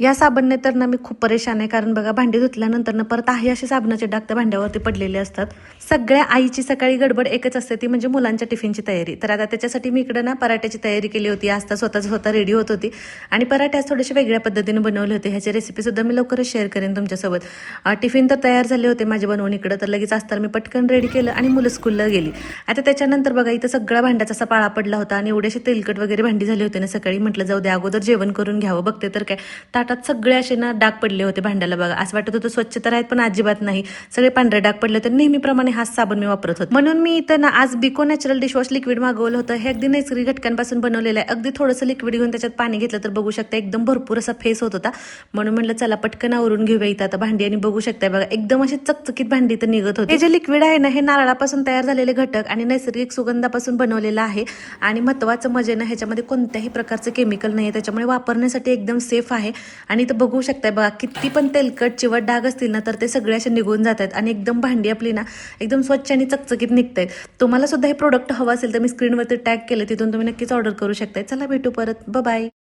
या साबणने तर ना मी खूप परेशान आहे, कारण बघा भांडी धुतल्यानंतर ना परत आहे असे साबणाचे डाग त्या भांड्यावरती पडलेले असतात. सगळ्या आईची सकाळी गडबड एकच असते, ती म्हणजे मुलांच्या टिफिनची तयारी. तर आता त्याच्यासाठी मी इकडे ना पराठ्याची तयारी केली होती. आज तर स्वतः रेडी होत होती आणि पराठे आज थोडेसे वेगळ्या पद्धतीने बनवले होते. ह्याची रेसिपी सुद्धा मी लवकरच शेअर करेन तुमच्यासोबत. टिफिन तर तयार झाले होते माझे बनवून इकडं, तर लगेच असताना मी पटकन रेडी केलं आणि मुलं स्कूलला गेली. आता त्याच्यानंतर बघा इथं सगळा भांड्याचा असा पाळा पडला होता आणि एवढेसे तेलकट वगैरे भांडी झाली होती ना सकाळी. म्हटलं जाऊ दे, अगोदर जेवण करून घ्यावं. बघते तर काय, ताटात सगळे असे ना डाग पडले होते भांड्याला. बघा असं वाटत होतं स्वच्छ तर आहेत, पण अजिबात नाही. सगळे पांढरे डाग पडले होते. नेहमीप्रमाणे हाच साबण मी वापरत होते, म्हणून मी इथं ना आज बिको नॅचरल डिशवॉश लिक्विड मागवलं होतं. हे अगदी नैसर्गिक घटकांपासून बनवलेलं आहे. अगदी थोडंसं लिक्विड घेऊन त्याच्यात पाणी घेतलं तर बघू शकता एकदम भरपूर असा फेस होत होता. म्हणून म्हटलं चला पटकन आवरून घेऊया इथं आता भांडी. आणि बघू शकता बघा एकदम अशी चकचकीत भांडी तर निघत होती. हे जे लिक्विड आहे ना, हे नारळापासून तयार झालेले घटक आणि नैसर्गिक सुगंधापासून बनवलेलं आहे. आणि महत्त्वाचं म्हणजे ना, ह्याच्यामध्ये कोणत्याही प्रकारचं केमिकल नाही आहे, त्याच्यामुळे वापरण्यासाठी एकदम सेफ आहे. आणि इथं बघू शकताय बघा, किती पण तेलकट चिवट डाग असतील ना, तर ते सगळे असे निघून जात आहेत आणि एकदम भांडी आपली ना एकदम स्वच्छ आणि चकचकीत निघत आहेत. तुम्हाला सुद्धा हे प्रोडक्ट हवं असेल तर मी स्क्रीनवरती टॅग केलं, तिथून तुम्ही नक्कीच ऑर्डर करू शकताय. चला भेटू परत, बाय.